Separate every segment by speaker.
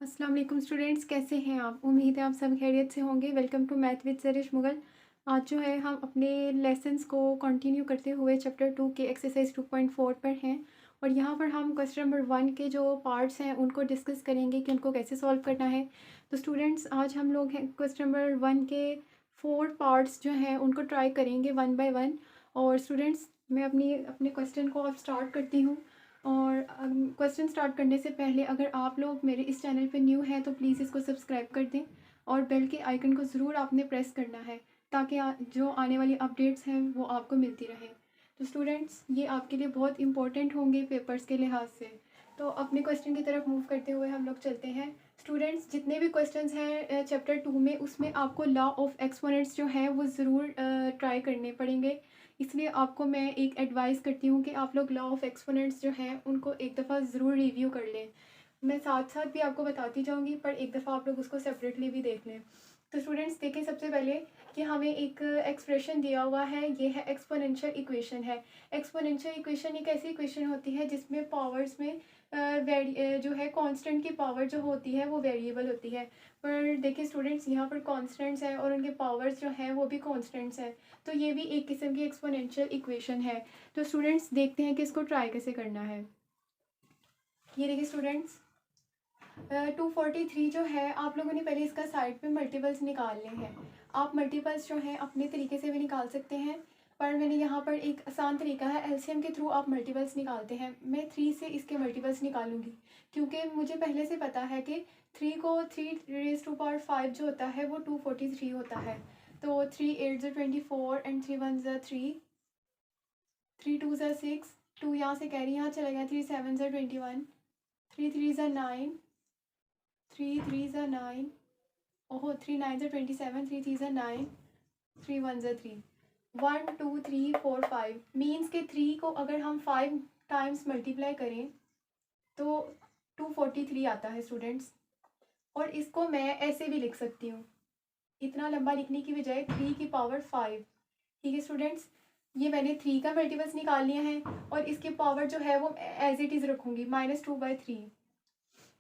Speaker 1: अस्सलाम वालेकुम स्टूडेंट्स, कैसे हैं आप? उम्मीद है आप सब खैरियत से होंगे। Welcome to math with Sarish Mughal. आज जो है हम अपने लेसन्स को कंटिन्यू करते हुए चैप्टर 2 के एक्सरसाइज 2.4 पर हैं और यहाँ पर हम क्वेश्चन नंबर 1 के जो पार्ट्स हैं उनको डिस्कस करेंगे कि उनको कैसे सॉल्व करना है। तो स्टूडेंट्स, आज हम लोग हैं क्वेश्चन नंबर 1 के 4 पार्ट्स जो हैं उनको ट्राई करेंगे वन बाय वन। और स्टूडेंट्स, मैं अपने क्वेश्चन को अब स्टार्ट करती हूँ। और क्वेश्चन स्टार्ट करने से पहले अगर आप लोग मेरे इस चैनल पे न्यू हैं तो प्लीज़ इसको सब्सक्राइब कर दें और बेल के आइकन को ज़रूर आपने प्रेस करना है ताकि जो आने वाली अपडेट्स हैं वो आपको मिलती रहे। तो स्टूडेंट्स, ये आपके लिए बहुत इंपॉर्टेंट होंगे पेपर्स के लिहाज से। तो अपने क्वेश्चन की तरफ मूव करते हुए हम लोग चलते हैं। स्टूडेंट्स, जितने भी क्वेश्चंस हैं चैप्टर 2 में, उसमें आपको लॉ ऑफ एक्सपोनेंट्स जो हैं वो ज़रूर ट्राई करने पड़ेंगे। इसलिए आपको मैं एक एडवाइस करती हूँ कि आप लोग लॉ ऑफ एक्सपोनेंट्स जो हैं उनको एक दफ़ा ज़रूर रिव्यू कर लें। मैं साथ साथ भी आपको बताती जाऊँगी, पर एक दफ़ा आप लोग उसको सेपरेटली भी देख लें। तो स्टूडेंट्स, देखें सबसे पहले कि हमें एक एक्सप्रेशन दिया हुआ है, ये है एक्सपोनेंशियल इक्वेशन है। एक्सपोनेंशियल इक्वेशन एक ऐसी इक्वेशन होती है जिसमें पावर्स में जो है कांस्टेंट की पावर जो होती है वो वेरिएबल होती है। पर देखिए स्टूडेंट्स, यहाँ पर कांस्टेंट्स हैं और उनके पावर्स जो हैं वो भी कांस्टेंट्स हैं। तो ये भी एक किस्म की एक्सपोनेंशियल इक्वेशन है। तो स्टूडेंट्स, देखते हैं कि इसको ट्राई कैसे करना है। ये देखिए स्टूडेंट्स, 243 जो है, आप लोगों ने पहले इसका साइड पे मल्टीपल्स निकालने हैं। आप मल्टीपल्स जो हैं अपने तरीके से भी निकाल सकते हैं, पर मैंने यहाँ पर एक आसान तरीका है, एलसीएम के थ्रू आप मल्टीपल्स निकालते हैं। मैं 3 से इसके मल्टीपल्स निकालूंगी क्योंकि मुझे पहले से पता है कि 3 को 3 जो होता है वो 243 होता है। तो 3 8 ज़ा 24 एंड 3 1 ज़ा 3, 3 2 ज़ा 6, 2 यहाँ से कैरी यहाँ चला गया, 3 7 ज़ा 21, 3 3 ज़ा 9, 3 3 ज़ा 9, ओहो 3 9 ज़ा 27, 3 3 ज़ा 9, 3 1 ज़ा 3, 1 2 3 4 5 मीन्स के 3 को अगर हम 5 टाइम्स मल्टीप्लाई करें तो 243 आता है स्टूडेंट्स। और इसको मैं ऐसे भी लिख सकती हूँ, इतना लंबा लिखने की बजाय 3 की पावर 5। ठीक है स्टूडेंट्स, ये मैंने 3 का मल्टीपल्स निकाल लिया है और इसकी पावर जो है वो एज इट इज़ रखूँगी, -2/3।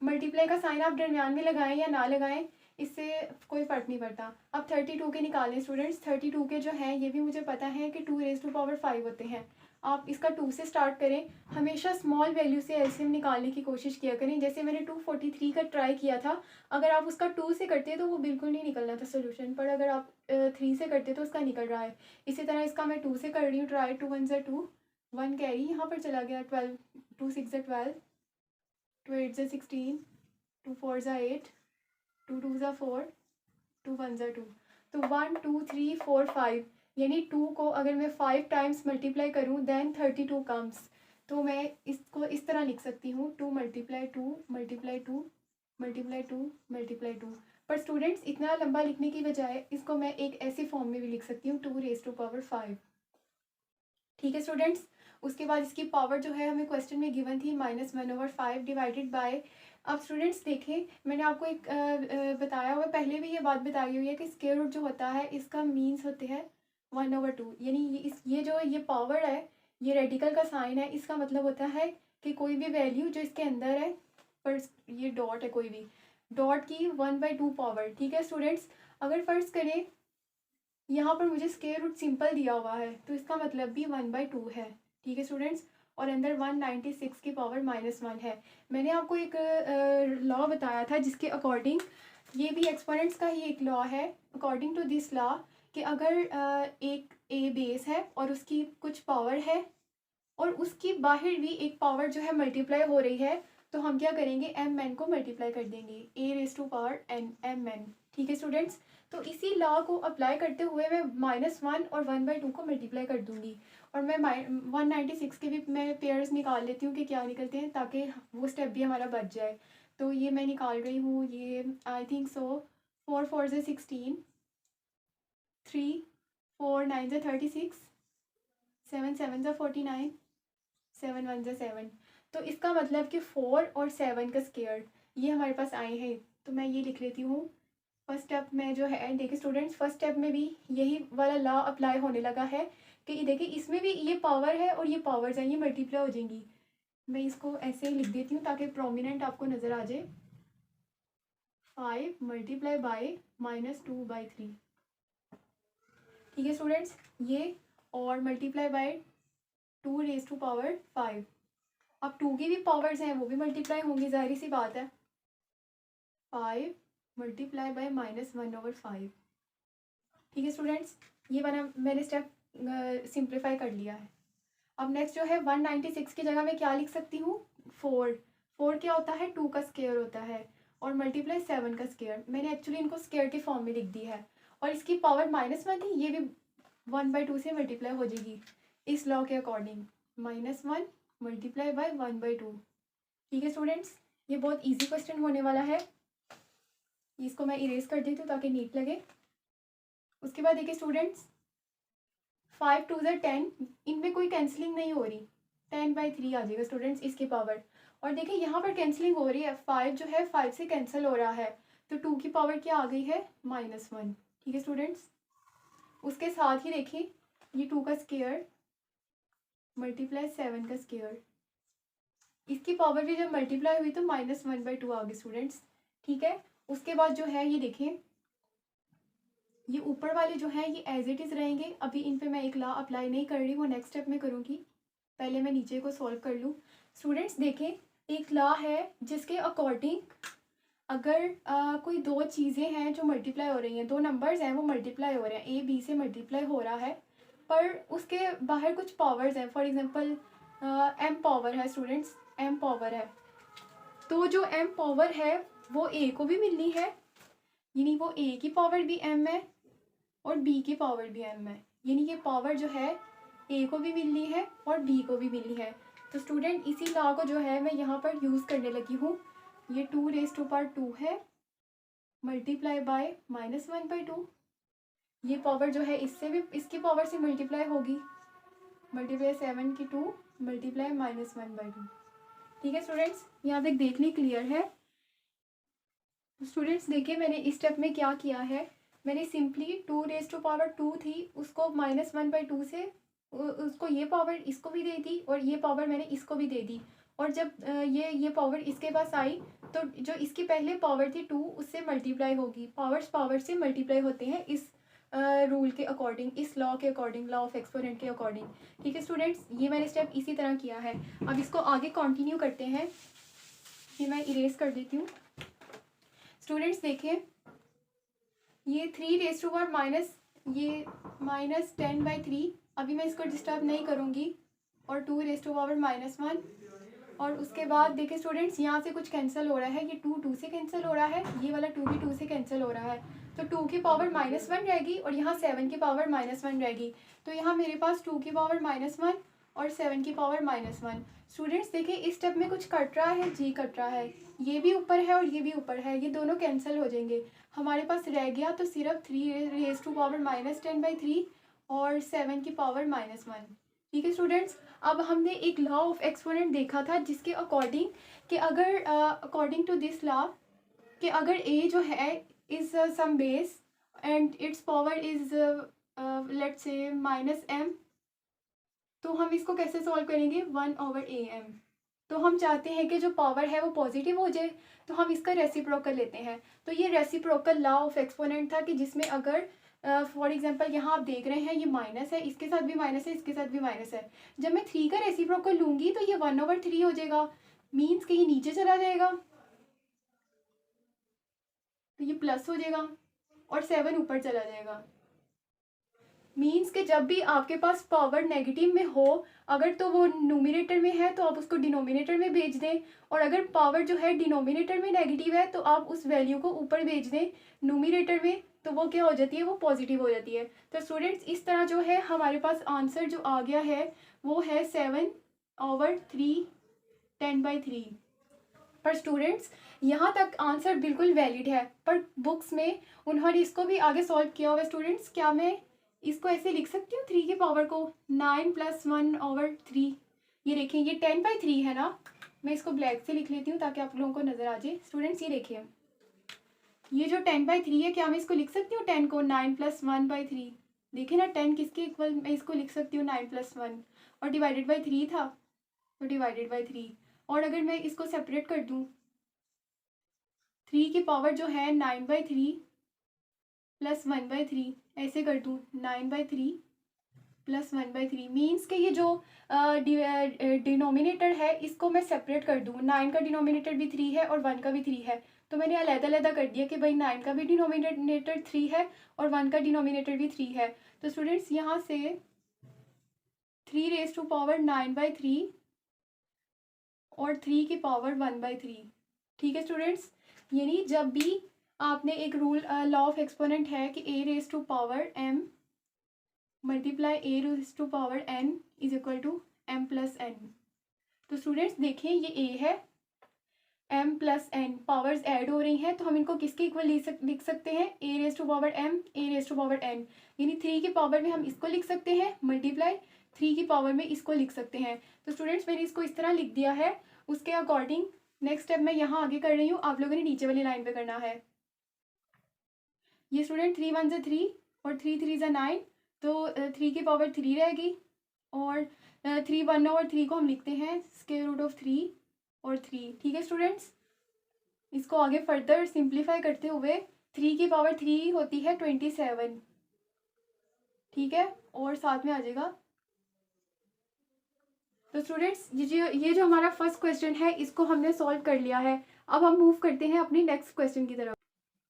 Speaker 1: मल्टीप्लाई का साइन आप दरमियान में लगाएं या ना लगाएं, इससे कोई फ़र्क नहीं पड़ता। अब 32 के निकालें स्टूडेंट्स। 32 के जो हैं ये भी मुझे पता है कि 2 raised to power 5 होते हैं। आप इसका 2 से स्टार्ट करें। हमेशा स्मॉल वैल्यू से एलसीएम निकालने की कोशिश किया करें। जैसे मैंने 243 का ट्राई किया था, अगर आप उसका 2 से करते तो वो बिल्कुल नहीं निकलना था सोल्यूशन, पर अगर आप 3 से करते तो उसका निकल रहा है। इसी तरह इसका मैं 2 से कर रही हूँ ट्राई। 2 1 ज़ा 2, 1 कैरी यहाँ पर चला गया, 12, 2 6 ज़ा 12, 2 8 ज़ा 16, 2 4 ज़ा 8, 2 2 ज़ा 4, 2 1 ज़ा 2। तो 1 2 3 4 5, यानी 2 को अगर मैं 5 टाइम्स मल्टीप्लाई करूँ देन 32 कम्स। तो मैं इसको इस तरह लिख सकती हूँ, 2 मल्टीप्लाई 2 मल्टीप्लाई 2 मल्टीप्लाई 2 मल्टीप्लाई 2। पर स्टूडेंट्स, इतना लंबा लिखने की बजाय इसको मैं एक ऐसी फॉर्म में भी लिख सकती हूँ, 2 raised to power 5। ठीक है स्टूडेंट्स, उसके बाद इसकी पावर जो है हमें क्वेश्चन में गिवन थी -1/5 डिवाइडेड बाय। अब स्टूडेंट्स देखें, मैंने आपको एक बताया हुआ है, पहले भी ये बात बताई हुई है कि स्क्वायर रूट जो होता है इसका मीन्स होते हैं 1/2, यानी ये पावर है, ये रेडिकल का साइन है, इसका मतलब होता है कि कोई भी वैल्यू जो इसके अंदर है, पर ये डॉट है, कोई भी डॉट की 1/2 पावर। ठीक है स्टूडेंट्स, अगर फ़र्ज़ करें यहाँ पर मुझे स्क्वायर रूट सिंपल दिया हुआ है तो इसका मतलब भी 1/2 है। ठीक है स्टूडेंट्स, और अंदर 196 की पावर -1 है। मैंने आपको एक लॉ बताया था जिसके अकॉर्डिंग ये भी एक्सपोनेंट्स का ही एक लॉ है। अकॉर्डिंग टू दिस लॉ कि अगर एक ए बेस है और उसकी कुछ पावर है और उसकी बाहर भी एक पावर जो है मल्टीप्लाई हो रही है, तो हम क्या करेंगे, एम एन को मल्टीप्लाई कर देंगे, a raised to power n m n। ठीक है स्टूडेंट्स, तो इसी लॉ को अप्लाई करते हुए मैं -1 और 1/2 को मल्टीप्लाई कर दूंगी और मैं 196 के भी मैं पेयर्स निकाल लेती हूँ कि क्या निकलते हैं, ताकि वो स्टेप भी हमारा बच जाए। तो ये मैं निकाल रही हूँ, ये आई थिंक सो 4 4 ज़ा 16, 3 4 9 ज़ा 36, 7 7 ज़ा 49, 7 1 ज़ा 7। तो इसका मतलब कि 4 और 7 का स्क्वायर ये हमारे पास आए हैं। तो मैं ये लिख लेती हूँ। फर्स्ट स्टेप में जो है, देखिए स्टूडेंट्स, फर्स्ट स्टेप में भी यही वाला लॉ अप्लाई होने लगा है कि ये देखिए इसमें भी ये पावर है और ये पावर्स हैं, ये मल्टीप्लाई हो जाएंगी। मैं इसको ऐसे ही लिख देती हूँ ताकि प्रोमिनेंट आपको नज़र आ जाए। 5 मल्टीप्लाई बाय -2/3। ठीक है स्टूडेंट्स, ये और मल्टीप्लाई बाय 2⁵5। अब 2 की भी पावर्स हैं, वो भी मल्टीप्लाई होंगी, जाहिर सी बात है। 5 मल्टीप्लाई बाय -1/5। ठीक है स्टूडेंट्स, ये बना, मैंने स्टेप सिंप्लीफाई कर लिया है। अब नेक्स्ट जो है 196 की जगह मैं क्या लिख सकती हूँ, 4। 4 क्या होता है, 2 का स्क्वायर होता है, और मल्टीप्लाई 7 का स्क्वायर। मैंने एक्चुअली इनको स्क्वायर के फॉर्म में लिख दी है, और इसकी पावर -1 थी, ये भी 1/2 से मल्टीप्लाई हो जाएगी इस लॉ के अकॉर्डिंग। -1 multiply by 1/2। ठीक है स्टूडेंट्स, ये बहुत ईजी क्वेश्चन होने वाला है। इसको मैं इरेज कर देती हूँ ताकि नीट लगे। उसके बाद देखिए स्टूडेंट्स, 5 2 10, इनमें कोई कैंसिलिंग नहीं हो रही, 10/3 आ जाएगा स्टूडेंट्स इसकी पावर। और देखिए यहाँ पर कैंसिलिंग हो रही है, 5 जो है 5 से कैंसिल हो रहा है, तो 2 की पावर क्या आ गई है, -1। ठीक है स्टूडेंट्स, उसके साथ ही देखिए ये 2 का स्क्वायर मल्टीप्लाई 7 का स्क्वायर, इसकी पावर भी जब मल्टीप्लाई हुई तो -1/2 आ गई स्टूडेंट्स। ठीक है, उसके बाद जो है ये देखें, ये ऊपर वाले जो है ये एज इट इज़ रहेंगे। अभी इन पे मैं एक लॉ अप्लाई नहीं कर रही, वो नेक्स्ट स्टेप में करूँगी, पहले मैं नीचे को सॉल्व कर लूँ। स्टूडेंट्स देखें, एक लॉ है जिसके अकॉर्डिंग अगर कोई दो चीज़ें हैं जो मल्टीप्लाई हो रही हैं, दो नंबर्स हैं वो मल्टीप्लाई हो रहे हैं, ए बी से मल्टीप्लाई हो रहा है, पर उसके बाहर कुछ पावर्स हैं। फॉर एग्जांपल एम पावर है स्टूडेंट्स, एम पावर है, तो जो एम पावर है वो ए को भी मिलनी है, यानी वो ए की पावर भी एम है और बी की पावर भी एम है, यानी ये पावर जो है ए को भी मिलनी है और बी को भी मिलनी है। तो स्टूडेंट इसी लॉ को जो है मैं यहाँ पर यूज़ करने लगी हूँ। ये 2⁵2 है मल्टीप्लाई बाय -1/2। ये पावर जो है इससे भी, इसकी पावर से मल्टीप्लाई होगी, मल्टीप्लाई 7 की 2 मल्टीप्लाई -1/2। ठीक है स्टूडेंट्स, यहाँ तक देखने क्लियर है। स्टूडेंट्स देखिए मैंने इस स्टेप में क्या किया है, मैंने सिंपली 2⁵2 थी उसको -1/2 से उसको ये पावर इसको भी दे दी और ये पावर मैंने इसको भी दे दी, और जब ये पावर इसके पास आई तो जो इसकी पहले पावर थी 2 उससे मल्टीप्लाई होगी। पावर्स पावर से मल्टीप्लाई होते हैं इस रूल के अकॉर्डिंग, इस लॉ के अकॉर्डिंग, लॉ ऑफ एक्सपोनेंट के अकॉर्डिंग। ठीक है स्टूडेंट्स, ये मैंने स्टेप इसी तरह किया है। अब इसको आगे कंटिन्यू करते हैं, ये मैं इरेज कर देती हूँ। स्टूडेंट्स देखिए, ये 3⁻⁻, ये -10/3, अभी मैं इसको डिस्टर्ब नहीं करूँगी, और 2⁻⁻1, और उसके बाद देखिए स्टूडेंट्स यहाँ से कुछ कैंसिल हो रहा है, ये 2 से कैंसिल हो रहा है, ये वाला 2 भी 2 से कैंसिल हो रहा है, तो 2 की पावर -1 रहेगी और यहाँ 7 की पावर -1 रहेगी। तो यहाँ मेरे पास 2 की पावर -1 और 7 की पावर -1। स्टूडेंट्स देखिए इस स्टेप में कुछ कट रहा है, जी कट रहा है, ये भी ऊपर है और ये भी ऊपर है, ये दोनों कैंसिल हो जाएंगे। हमारे पास रह गया तो सिर्फ 3⁻⁻10/3 और 7 की पावर -1। ठीक है स्टूडेंट्स, अब हमने एक लॉ ऑफ एक्सपोनेंट देखा था जिसके अकॉर्डिंग कि अगर अकॉर्डिंग टू दिस लॉ कि अगर ए जो है is some base and its power is let's say -m, तो हम इसको कैसे सॉल्व करेंगे, 1/am। तो हम चाहते हैं कि जो पावर है वो पॉजिटिव हो जाए, तो हम इसका रेसिप्रोकल लेते हैं। तो ये रेसिप्रोकल लॉ ऑफ एक्सपोनेंट था कि जिसमें अगर फॉर एग्जांपल यहाँ आप देख रहे हैं ये माइनस है, इसके साथ भी माइनस है, इसके साथ भी माइनस है, जब मैं 3 का रेसिप्रोकल लूँगी तो ये 1/3 हो जाएगा, मीन्स कि ये नीचे चला जाएगा तो ये प्लस हो जाएगा और 7 ऊपर चला जाएगा। मीन्स कि जब भी आपके पास पावर नेगेटिव में हो, अगर तो वो न्यूमिनेटर में है तो आप उसको डिनोमिनेटर में भेज दें, और अगर पावर जो है डिनोमिनेटर में नेगेटिव है तो आप उस वैल्यू को ऊपर भेज दें न्यूमिनेटर में, तो वो क्या हो जाती है, वो पॉजिटिव हो जाती है। तो स्टूडेंट्स इस तरह जो है हमारे पास आंसर जो आ गया है वो है 7/3 10/3। पर स्टूडेंट्स यहाँ तक आंसर बिल्कुल वैलिड है, पर बुक्स में उन्होंने इसको भी आगे सॉल्व किया हुआ है। स्टूडेंट्स क्या मैं इसको ऐसे लिख सकती हूँ 3 की पावर को 9 + 1/3, ये देखें ये 10/3 है ना, मैं इसको ब्लैक से लिख लेती हूँ ताकि आप लोगों को नज़र आ जाए। स्टूडेंट्स ये देखिए ये जो 10/3 है, क्या मैं इसको लिख सकती हूँ 10 को 9 + 1/3, देखिए ना 10 किसके इक्वल, मैं इसको लिख सकती हूँ 9 + 1, और डिवाइडेड बाई 3 था तो डिवाइडेड बाई 3, और अगर मैं इसको सेपरेट कर दूँ 3 की पावर जो है 9/3 प्लस 1/3, ऐसे कर दूँ 9/3 प्लस 1/3 मीन्स कि ये जो डिनोमिनेटर है इसको मैं सेपरेट कर दूँ। 9 का डिनोमिनेटर भी 3 है और 1 का भी 3 है, तो मैंने अलग-अलग कर दिया कि भाई 9 का भी डिनोमिनेटर 3 है और 1 का डिनोमिनेटर भी 3 है। तो स्टूडेंट्स यहाँ से 3⁻9/3 और 3 की पावर 1/3। ठीक है स्टूडेंट्स, यानी जब भी आपने एक रूल लॉ ऑफ एक्सपोनेंट है कि a⁻m multiply a⁻n is equal to m+n। तो स्टूडेंट्स देखिए ये a है, m+n पावर्स ऐड हो रही हैं, तो हम इनको किसके इक्वल लिख सकते हैं, a⁻m a⁻n, यानी 3 की पावर में हम इसको लिख सकते हैं मल्टीप्लाई 3 की पावर में इसको लिख सकते हैं। तो स्टूडेंट्स मैंने इसको इस तरह लिख दिया है। उसके अकॉर्डिंग नेक्स्ट स्टेप मैं यहाँ आगे कर रही हूँ, आप लोगों ने नीचे वाली लाइन पे करना है। ये स्टूडेंट 3 1 = 3 और 3 3 = 9, तो 3 की पावर 3 रहेगी और 3 1/3 को हम लिखते हैं √3 और 3। ठीक है स्टूडेंट्स, इसको आगे फर्दर सिंप्लीफाई करते हुए 3 की पावर 3 होती है 27। ठीक है, और साथ में आ जाएगा। तो स्टूडेंट्स ये जो हमारा फर्स्ट क्वेश्चन है इसको हमने सॉल्व कर लिया है। अब हम मूव करते हैं अपनी नेक्स्ट क्वेश्चन की तरफ।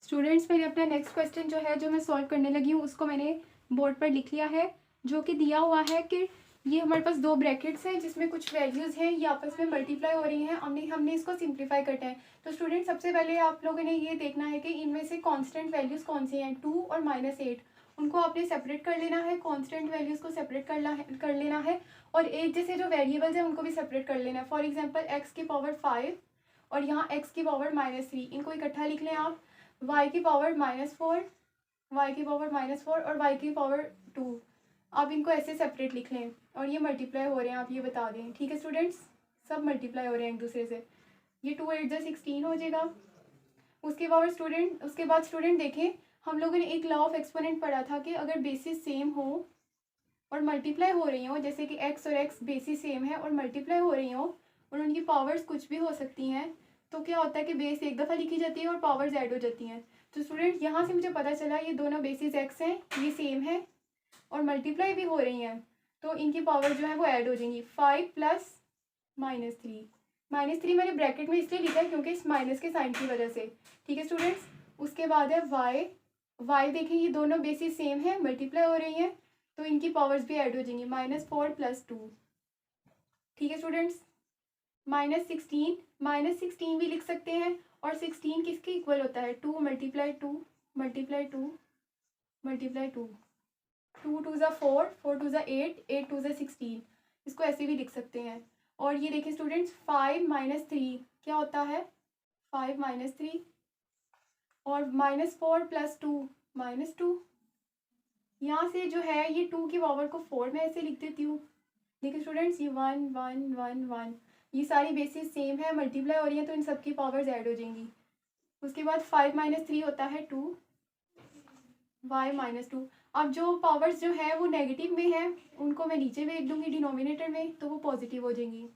Speaker 1: स्टूडेंट्स मैंने अपना नेक्स्ट क्वेश्चन जो है जो मैं सॉल्व करने लगी हूँ उसको मैंने बोर्ड पर लिख लिया है, जो कि दिया हुआ है कि ये हमारे पास 2 ब्रैकेट्स हैं जिसमें कुछ वैल्यूज़ हैं, ये आपस में मल्टीप्लाई हो रही हैं, हमने इसको सिंप्लीफाई करना है। तो स्टूडेंट सबसे पहले आप लोगों ने ये देखना है कि इनमें से कांस्टेंट वैल्यूज़ कौन सी हैं, 2 और -8, उनको आपने सेपरेट कर लेना है, कांस्टेंट वैल्यूज़ को सेपरेट कर लेना है और एक जैसे जो वेरिएबल्स हैं उनको भी सेपरेट कर लेना है। फॉर एग्जाम्पल x की पावर 5 और यहाँ x की पावर -3, इनको इकट्ठा लिख लें आप। y की पावर -4, y की पावर -4 और y की पावर 2, आप इनको ऐसे सेपरेट लिख लें और ये मल्टीप्लाई हो रहे हैं, आप ये बता दें। ठीक है स्टूडेंट्स, सब मल्टीप्लाई हो रहे हैं एक दूसरे से। ये 2 8 = 16 हो जाएगा। उसके बाद स्टूडेंट देखें, हम लोगों ने एक लॉ ऑफ एक्सपोनेंट पढ़ा था कि अगर बेसिस सेम हो और मल्टीप्लाई हो रही हो, जैसे कि x और x बेसिस सेम है और मल्टीप्लाई हो रही हो और उनकी पावर्स कुछ भी हो सकती हैं, तो क्या होता है कि बेस एक दफ़ा लिखी जाती है और पावर्स ऐड हो जाती हैं। तो स्टूडेंट यहाँ से मुझे पता चला ये दोनों बेसिस x हैं, ये सेम है और मल्टीप्लाई भी हो रही हैं, तो इनकी पावर जो है वो ऐड हो जाएंगी। 5 + -3 मैंने ब्रैकेट में इसलिए लिखा है क्योंकि इस माइनस के साइन की वजह से। ठीक है स्टूडेंट्स, उसके बाद है y देखें ये दोनों बेसिस सेम है, मल्टीप्लाई हो रही हैं, तो इनकी पावर्स भी ऐड हो जाएंगी। -4 + 2। ठीक है स्टूडेंट्स, -16 भी लिख सकते हैं और 16 किसके इक्वल होता है, 2 × 2 × 2 × 2, 2 2 = 4, 4 2 = 8, 8 2 = 16, इसको ऐसे भी लिख सकते हैं। और ये देखिए स्टूडेंट्स 5 - 3 क्या होता है, 5 - 3 और -4 + 2 -2। यहाँ से जो है ये 2 की पावर को 4 में ऐसे लिख देती हूँ। देखिए स्टूडेंट्स ये 1 1 1 1, ये सारी बेसिस सेम है, मल्टीप्लाई हो रही है, तो इन सबकी पावर्स ऐड हो जाएंगी। उसके बाद 5 - 3 होता है 2, y - 2। अब जो पावर्स जो है वो नेगेटिव में है, उनको मैं नीचे भेज दूंगी डिनोमिनेटर में, तो वो पॉजिटिव हो जाएंगी।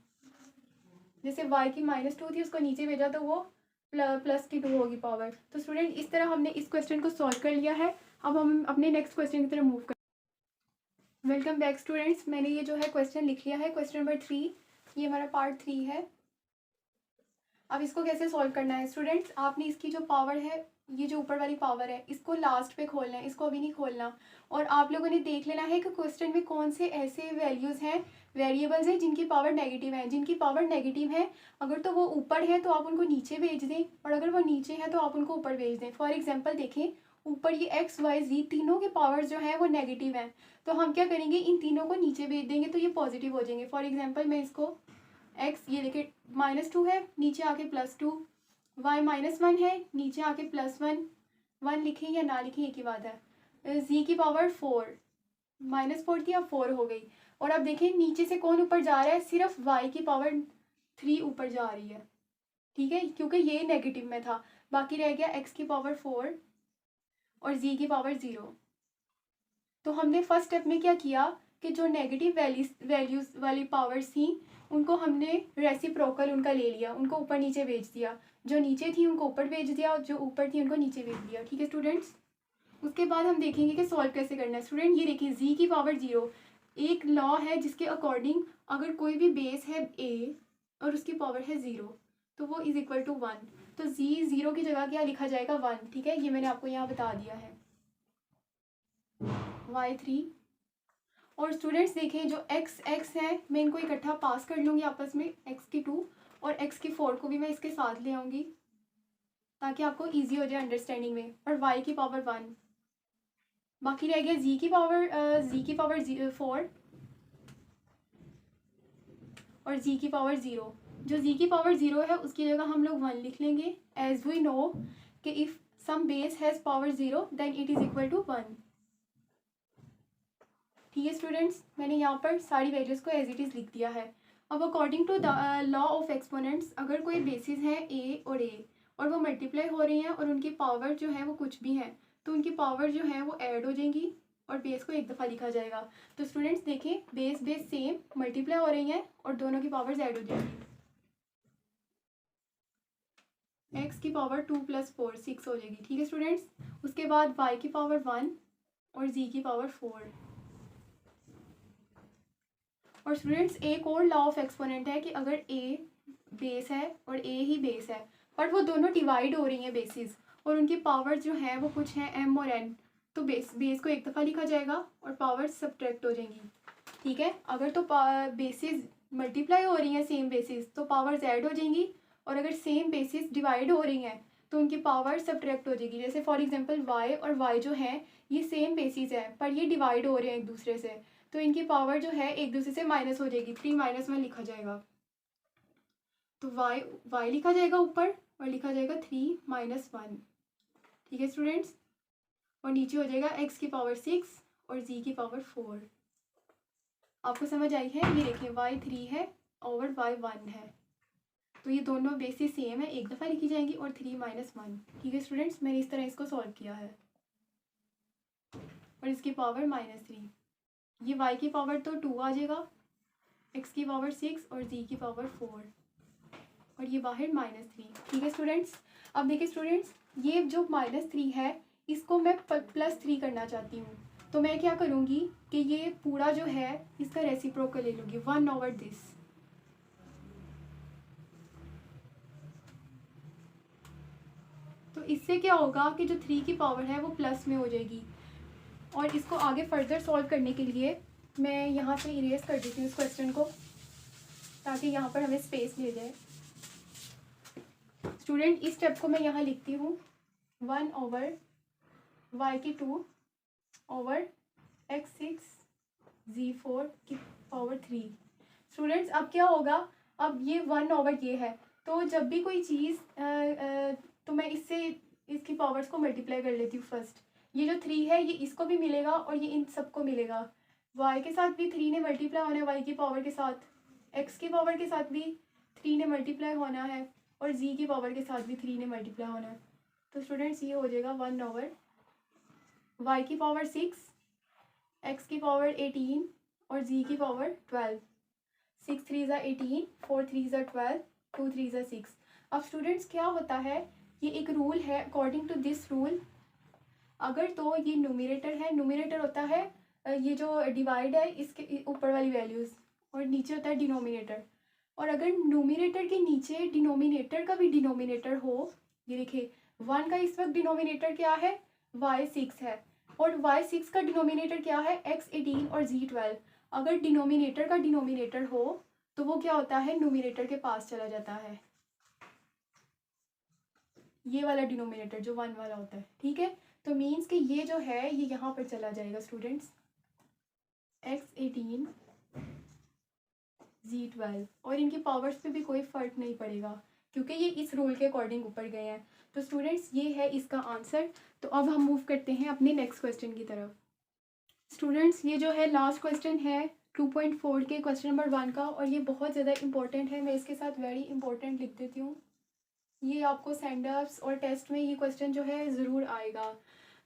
Speaker 1: जैसे y की -2 थी, उसको नीचे भेजा तो वो +2 होगी पावर। तो स्टूडेंट इस तरह हमने इस क्वेश्चन को सॉल्व कर लिया है। अब हम अपने नेक्स्ट क्वेश्चन की तरफ मूव कर। वेलकम बैक स्टूडेंट्स, मैंने ये जो है क्वेश्चन लिख लिया है, क्वेश्चन नंबर 3, ये हमारा पार्ट 3 है। अब इसको कैसे सॉल्व करना है स्टूडेंट्स, आपने इसकी जो पावर है, ये जो ऊपर वाली पावर है, इसको लास्ट पे खोलना है, इसको अभी नहीं खोलना। और आप लोगों ने देख लेना है कि क्वेश्चन में कौन से ऐसे वैल्यूज़ हैं, वेरिएबल्स हैं जिनकी पावर नेगेटिव है। जिनकी पावर नेगेटिव है अगर तो वो ऊपर है तो आप उनको नीचे भेज दें, और अगर वो नीचे है तो आप उनको ऊपर भेज दें। फॉर एग्जाम्पल देखें, ऊपर ये x y z तीनों के पावर जो है वो नेगेटिव हैं, तो हम क्या करेंगे, इन तीनों को नीचे भेज देंगे तो ये पॉजिटिव हो जाएंगे। फॉर एग्जाम्पल मैं इसको x ये लेके -2 है, नीचे आके +2, y -1 है, नीचे आके +1, 1 लिखें या ना लिखें एक ही बात है। z की पावर 4, -4 थी अब 4 हो गई। और अब देखें नीचे से कौन ऊपर जा रहा है, सिर्फ y की पावर 3 ऊपर जा रही है। ठीक है, क्योंकि ये नेगेटिव में था, बाकी रह गया x की पावर 4 और z की पावर 0। तो हमने फर्स्ट स्टेप में क्या किया कि जो नेगेटिव वैल्यूज़ वाली पावर्स थी उनको हमने रेसिप्रोकल उनका ले लिया, उनको ऊपर नीचे भेज दिया, जो नीचे थी उनको ऊपर भेज दिया और जो ऊपर थी उनको नीचे भेज दिया। ठीक है स्टूडेंट्स, उसके बाद हम देखेंगे कि सॉल्व कैसे करना है। स्टूडेंट ये देखिए जी की पावर 0 एक लॉ है जिसके अकॉर्डिंग अगर कोई भी बेस है a और उसकी पावर है 0 तो वो इज इक्वल टू 1। तो जी 0 की जगह क्या लिखा जाएगा 1। ठीक है, ये मैंने आपको यहाँ बता दिया है y3। और स्टूडेंट्स देखें जो x है मैं इनको इकट्ठा पास कर लूँगी आपस में, x की 2 और x की 4 को भी मैं इसके साथ ले आऊँगी ताकि आपको ईजी हो जाए अंडरस्टैंडिंग में। और y की पावर 1, बाकी रह गया z की पावर 4 और z की पावर 0। जो z की पावर 0 है उसकी जगह हम लोग 1 लिख लेंगे, एज वी नो कि if some base has power 0 then it is equal to 1। ठीक है स्टूडेंट्स, मैंने यहाँ पर सारी वैल्यूज़ को एज इट इज़ लिख दिया है। अब according to the law of exponents, अगर कोई बेसिस है a और वो मल्टीप्लाई हो रही हैं और उनकी पावर जो है वो कुछ भी है तो उनकी पावर जो है वो ऐड हो जाएंगी और बेस को एक दफ़ा लिखा जाएगा। तो स्टूडेंट्स देखें बेस सेम मल्टीप्लाई हो रही हैं और दोनों की पावर्स ऐड हो जाएंगी। x की पावर 2 + 4 6 हो जाएगी। ठीक है स्टूडेंट्स, उसके बाद y की पावर 1 और z की पावर 4। और स्टूडेंट्स एक और लॉ ऑफ एक्सपोनेंट है कि अगर a बेस है और a ही बेस है पर वो दोनों डिवाइड हो रही हैं बेसिस और उनकी पावर जो है वो कुछ है m और n, तो बेस को एक दफ़ा लिखा जाएगा और पावर सब्ट्रैक्ट हो जाएंगी। ठीक है, अगर तो बेसिस मल्टीप्लाई हो रही हैं सेम बेसिस तो पावर्स ऐड हो जाएंगी और अगर सेम बेसिस डिवाइड हो रही हैं तो उनकी पावर सब्ट्रैक्ट हो जाएगी। जैसे फॉर एग्जांपल y और y जो है ये सेम बेसिस है पर ये डिवाइड हो रहे हैं एक दूसरे से, तो इनकी पावर जो है एक दूसरे से माइनस हो जाएगी, 3 - 1 लिखा जाएगा। तो y लिखा जाएगा ऊपर और लिखा जाएगा 3 - 1। ठीक है स्टूडेंट्स, और नीचे हो जाएगा x की पावर 6 और z की पावर 4। आपको समझ आई है? ये देखिए y3 है और y1 है, तो ये दोनों बेसिस सेम है, एक दफ़ा लिखी जाएंगी और 3 - 1। ठीक है स्टूडेंट्स, मैंने इस तरह इसको सॉल्व किया है और इसकी पावर -3। ये y की पावर तो 2 आ जाएगा, x की पावर 6 और z की पावर 4 और ये बाहर -3। ठीक है स्टूडेंट्स, अब देखिए स्टूडेंट्स ये जो -3 है इसको मैं +3 करना चाहती हूँ, तो मैं क्या करूँगी कि ये पूरा जो है इसका रेसिप्रोकल ले लूँगी 1/this। तो इससे क्या होगा कि जो 3 की पावर है वो प्लस में हो जाएगी। और इसको आगे फर्दर सॉल्व करने के लिए मैं यहाँ से इरेज कर देती हूँ इस क्वेश्चन को ताकि यहाँ पर हमें स्पेस मिल जाए। स्टूडेंट इस स्टेप को मैं यहाँ लिखती हूँ 1/y की 2 ओवर x6 z4 की पावर 3। स्टूडेंट्स अब क्या होगा, अब ये 1 ये है तो जब भी कोई चीज़ तो मैं इससे इसकी पावर्स को मल्टीप्लाई कर लेती हूँ फर्स्ट। ये जो 3 है ये इसको भी मिलेगा और ये इन सबको मिलेगा, y के साथ भी 3 ने मल्टीप्लाई होना है y की पावर के साथ, x की पावर के साथ भी 3 ने मल्टीप्लाई होना है और z की पावर के साथ भी 3 ने मल्टीप्लाई होना है। तो स्टूडेंट्स ये हो जाएगा 1/y की पावर 6, x की पावर 18 और z की पावर 12। 6 3 ज़ा 18, 4 3 ज़ा 12, 2 3 ज़ा 6। अब स्टूडेंट्स क्या होता है, ये एक रूल है, अकॉर्डिंग टू दिस रूल अगर तो ये न्यूमरेटर है, न्यूमरेटर होता है ये जो डिवाइड है इसके ऊपर वाली वैल्यूज़ और नीचे होता है डिनोमिनेटर। और अगर न्यूमरेटर के नीचे डिनोमिनेटर का भी डिनोमिनेटर हो, ये देखिए 1 का इस वक्त डिनोमिनेटर क्या है y6 है और y6 का डिनोमिनेटर क्या है x18 और z12। अगर डिनोमिनेटर का डिनोमिनेटर हो तो वो क्या होता है न्यूमरेटर के पास चला जाता है, ये वाला डिनोमिनेटर जो 1 वाला होता है। ठीक है, तो मीन्स कि ये जो है ये यहाँ पर चला जाएगा स्टूडेंट्स x18 z12 और इनकी पावर्स पे भी कोई फ़र्क नहीं पड़ेगा क्योंकि ये इस रूल के अकॉर्डिंग ऊपर गए हैं। तो स्टूडेंट्स ये है इसका आंसर। तो अब हम मूव करते हैं अपने नेक्स्ट क्वेश्चन की तरफ। स्टूडेंट्स ये जो है लास्ट क्वेश्चन है 2.4 के क्वेश्चन नंबर 1 का और ये बहुत ज़्यादा इंपॉर्टेंट है, मैं इसके साथ वेरी इंपॉर्टेंट लिख देती हूँ। ये आपको सेंडअप्स और टेस्ट में ये क्वेश्चन जो है ज़रूर आएगा।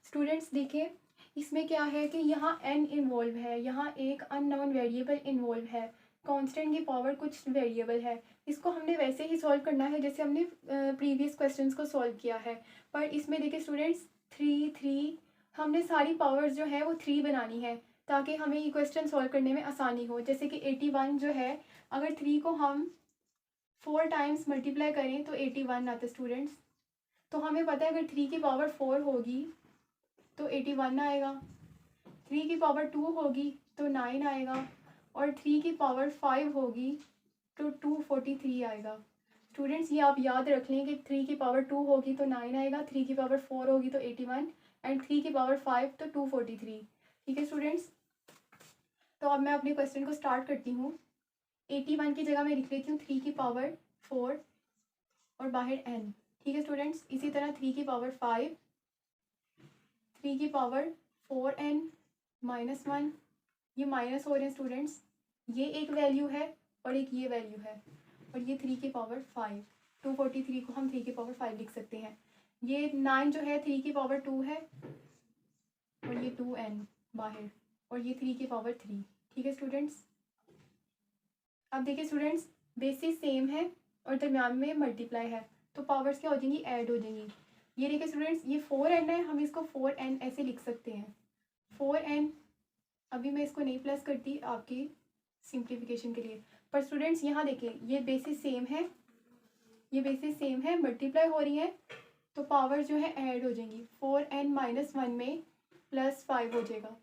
Speaker 1: स्टूडेंट्स देखिए इसमें क्या है कि यहाँ n इन्वॉल्व है, यहाँ एक अननोन वेरिएबल इन्वॉल्व है, कांस्टेंट की पावर कुछ वेरिएबल है। इसको हमने वैसे ही सॉल्व करना है जैसे हमने प्रीवियस क्वेश्चंस को सॉल्व किया है, पर इसमें देखिए स्टूडेंट्स 3 हमने सारी पावर्स जो है वो 3 बनानी है ताकि हमें ये क्वेश्चन सॉल्व करने में आसानी हो। जैसे कि 81 जो है, अगर 3 को हम 4 टाइम्स मल्टीप्लाई करें तो 81 आता है स्टूडेंट्स। तो हमें पता है अगर 3 की पावर 4 होगी तो 81 आएगा, 3 की पावर 2 होगी तो 9 आएगा, और 3 की पावर 5 होगी तो 243 आएगा। स्टूडेंट्स ये आप याद रख लें कि 3 की पावर 2 होगी तो 9 आएगा, 3 की पावर 4 होगी तो 81 एंड 3 की पावर 5 तो 243। ठीक है स्टूडेंट्स, तो अब मैं अपने क्वेश्चन को स्टार्ट करती हूँ। 81 की जगह मैं लिख लेती हूँ 3 की पावर 4 और बाहर n। ठीक है स्टूडेंट्स, इसी तरह 3 की पावर 5, 3 की पावर 4n -1, ये माइनस हो रहे हैं स्टूडेंट्स, ये एक वैल्यू है और एक ये वैल्यू है, और ये 3 की पावर 5, 243 को हम 3 की पावर 5 लिख सकते हैं। ये 9 जो है 3 की पावर 2 है, और ये 2n बाहर, और ये 3 की पावर 3। ठीक है स्टूडेंट्स, अब देखिए स्टूडेंट्स बेसिस सेम है और दरम्यान में मल्टीप्लाई है, तो पावर्स क्या हो जाएंगी, ऐड हो जाएंगी। ये देखिए स्टूडेंट्स ये 4n है, हम इसको 4n ऐसे लिख सकते हैं, 4n। अभी मैं इसको नहीं प्लस करती आपकी सिंप्लीफिकेशन के लिए, पर स्टूडेंट्स यहाँ देखिए ये बेसिस सेम है, ये बेसिस सेम है, मल्टीप्लाई हो रही है, तो पावर जो है ऐड हो जाएंगी। 4n -1 में +5 हो जाएगा।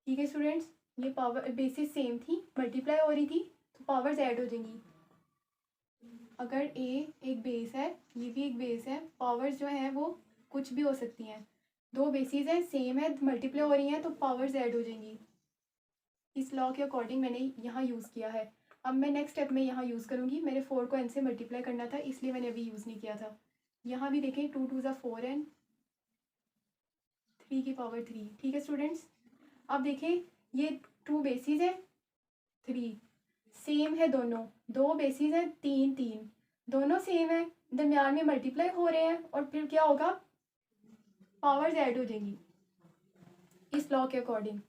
Speaker 1: ठीक है स्टूडेंट्स, ये पावर बेसिस सेम थी, मल्टीप्लाई हो रही थी, तो पावर्स ऐड हो जाएंगी। अगर a एक बेस है, ये भी एक बेस है, पावर्स जो है वो कुछ भी हो सकती हैं। दो बेसिस है, सेम है, मल्टीप्लाई हो रही हैं, तो पावर्स ऐड हो जाएंगी। इस लॉ के अकॉर्डिंग मैंने यहाँ यूज़ किया है। अब मैं नेक्स्ट स्टेप में यहाँ यूज़ करूँगी, मेरे 4 को n से मल्टीप्लाई करना था इसलिए मैंने अभी यूज़ नहीं किया था। यहाँ भी देखें 2 2 ज़ा 4n, 3 की पावर 3। ठीक है स्टूडेंट्स, अब देखें ये 2 बेसिस है, 3 सेम है, दोनों दो बेसिस हैं, 3 दोनों सेम है, दरम्यान में मल्टीप्लाई हो रहे हैं, और फिर क्या होगा, पावर्स ऐड हो जाएंगी इस लॉ के अकॉर्डिंग।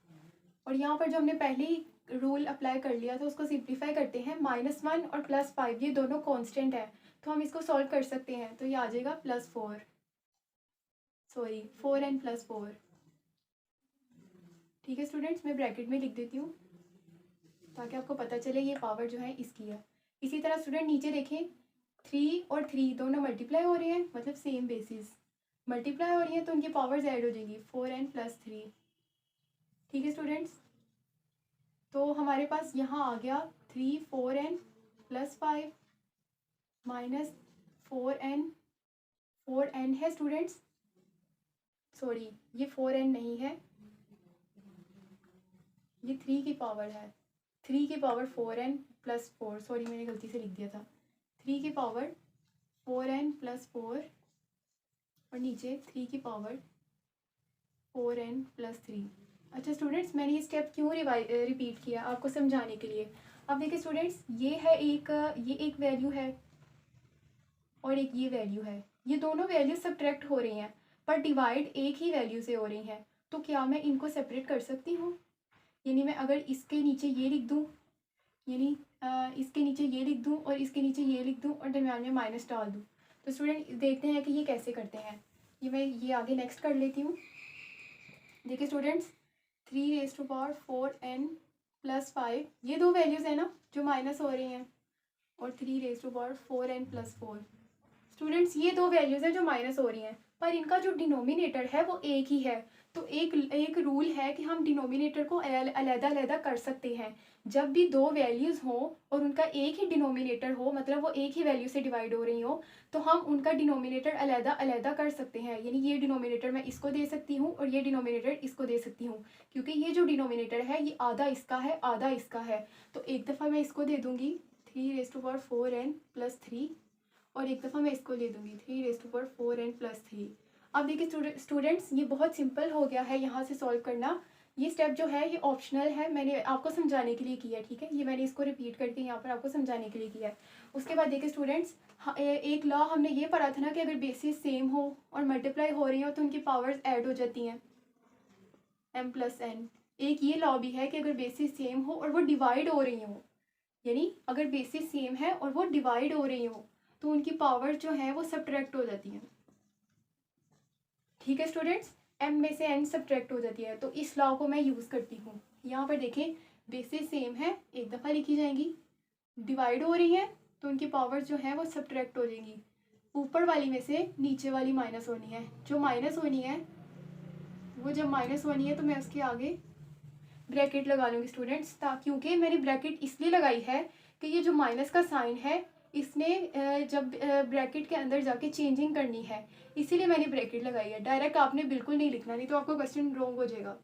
Speaker 1: और यहाँ पर जो हमने पहले ही रूल अप्लाई कर लिया था उसको सिंप्लीफाई करते हैं। -1 और +5 ये दोनों कांस्टेंट है, तो हम इसको सॉल्व कर सकते हैं, तो ये आ जाएगा +4, सॉरी 4n + 4। ठीक है स्टूडेंट्स, मैं ब्रैकेट में लिख देती हूँ ताकि आपको पता चले ये पावर जो है इसकी है। इसी तरह स्टूडेंट नीचे देखें 3 और 3 दोनों मल्टीप्लाई हो रहे हैं, मतलब सेम बेसिस मल्टीप्लाई हो रही हैं, तो उनकी पावर्स ऐड हो जाएंगी, 4n + 3। ठीक है स्टूडेंट्स, तो हमारे पास यहाँ आ गया 3 4n + 5 -4n, 4n है स्टूडेंट्स, सॉरी ये 4n नहीं है, ये 3 की पावर है, 3 की पावर 4n + 4, सॉरी मैंने गलती से लिख दिया था, 3 की पावर 4n + 4 और नीचे 3 की पावर 4n + 3। अच्छा स्टूडेंट्स, मैंने ये स्टेप क्यों रिपीट किया, आपको समझाने के लिए। अब देखिए स्टूडेंट्स ये है ये एक वैल्यू है और एक ये वैल्यू है, ये दोनों वैल्यू सब्ट्रैक्ट हो रही हैं पर डिवाइड एक ही वैल्यू से हो रही हैं, तो क्या मैं इनको सेपरेट कर सकती हूँ? यानी मैं अगर इसके नीचे ये लिख दूँ, यानी इसके नीचे ये लिख दूँ और इसके नीचे ये लिख दूँ और दरम्यान में माइनस डाल दूँ, तो स्टूडेंट देखते हैं कि ये कैसे करते हैं। ये आगे नेक्स्ट कर लेती हूँ। देखिए स्टूडेंट्स 3⁴n + 5 ये दो वैल्यूज़ है ना जो माइनस हो रही हैं, और 3⁴n + 4 स्टूडेंट्स ये दो वैल्यूज़ हैं जो माइनस हो रही हैं, पर इनका जो डिनोमिनेटर है वो एक ही है। तो एक रूल है कि हम डिनोमिनेटर को अलग-अलग कर सकते हैं। जब भी दो वैल्यूज़ हों और उनका एक ही डिनोमिनेटर हो, मतलब वो एक ही वैल्यू से डिवाइड हो रही हो, तो हम उनका डिनोमिनेटर अलग-अलग कर सकते हैं। यानी ये डिनोमिनेटर मैं इसको दे सकती हूँ और ये डिनोमिनेटर इसको दे सकती हूँ, क्योंकि ये जो डिनोमिनेटर है ये आधा इसका है आधा इसका है। तो एक दफ़ा मैं इसको दे दूँगी 3⁴n + 3 और एक दफ़ा मैं इसको ले दूँगी 3⁴n + 3। अब देखिए स्टूडेंट्स ये बहुत सिंपल हो गया है यहाँ से सॉल्व करना। ये स्टेप जो है ये ऑप्शनल है, मैंने आपको समझाने के लिए किया है, ठीक है, ये मैंने इसको रिपीट करके यहाँ पर आपको समझाने के लिए किया है। उसके बाद देखिए स्टूडेंट्स एक लॉ हमने ये पढ़ा था ना कि अगर बेसिस सेम हो और मल्टीप्लाई हो रही हो तो उनकी पावर्स ऐड हो जाती हैं। m plus n। एक ये लॉ भी है कि अगर बेसिस सेम हो और वो डिवाइड हो रही हो, यानी अगर बेसिस सेम है और वो डिवाइड हो रही हो तो उनकी पावर जो है वो सब्ट्रैक्ट हो जाती है। ठीक है स्टूडेंट्स, m में से n सब्ट्रैक्ट हो जाती है, तो इस लॉ को मैं यूज़ करती हूँ। यहाँ पर देखें, बेसिस सेम है, एक दफ़ा लिखी जाएंगी, डिवाइड हो रही है तो उनकी पावर जो है वो सब्ट्रैक्ट हो जाएंगी। ऊपर वाली में से नीचे वाली माइनस होनी है, जो माइनस होनी है वो जब माइनस होनी है तो मैं उसके आगे ब्रैकेट लगा लूँगी स्टूडेंट्स, क्योंकि मैंने ब्रैकेट इसलिए लगाई है कि ये जो माइनस का साइन है इसने जब ब्रैकेट के अंदर जाके चेंजिंग करनी है, इसीलिए मैंने ब्रैकेट लगाई है। डायरेक्ट आपने बिल्कुल नहीं लिखना, नहीं तो आपका क्वेश्चन रॉन्ग हो जाएगा।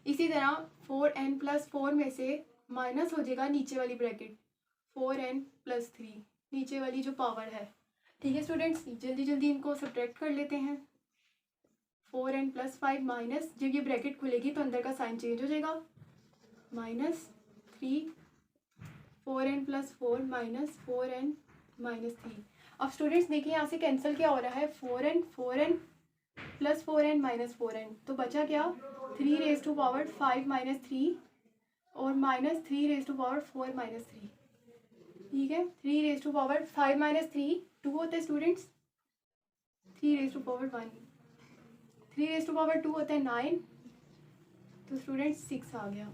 Speaker 1: इसी तरह 4n प्लस 4 में से माइनस हो जाएगा नीचे वाली ब्रैकेट 4n प्लस 3, नीचे वाली जो पावर है। ठीक है स्टूडेंट्स, जल्दी जल्दी इनको सब्ट्रैक्ट कर लेते हैं। 4n प्लस 5 माइनस, जब ये ब्रैकेट खुलेगी तो अंदर का साइन चेंज हो जाएगा, -3, 4n plus 4 minus 4n minus 3। अब स्टूडेंट्स देखिए यहाँ से कैंसिल क्या हो रहा है, 4n plus 4n minus 4n, तो बचा क्या, 3 रेज टू पावर 5 माइनस 3 और minus 3 raise to power 4 minus 3। ठीक है, 3 रेज टू पावर 5 माइनस 3 2 होता है students, 3 raise to power 1, 3 raise to power 2 होता है 9, तो स्टूडेंट्स 6 आ गया।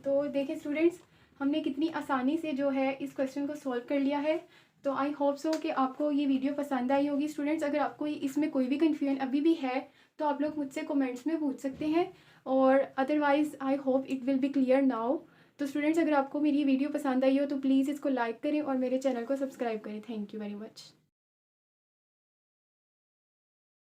Speaker 1: तो देखिए स्टूडेंट्स, हमने कितनी आसानी से जो है इस क्वेश्चन को सॉल्व कर लिया है। तो आई होप सो कि आपको ये वीडियो पसंद आई होगी। स्टूडेंट्स, अगर आपको इसमें कोई भी कन्फ्यूजन अभी भी है तो आप लोग मुझसे कमेंट्स में पूछ सकते हैं, और otherwise I hope it will be clear now. तो स्टूडेंट्स, अगर आपको मेरी वीडियो पसंद आई हो तो प्लीज़ इसको लाइक करें और मेरे चैनल को सब्सक्राइब करें। Thank you very much.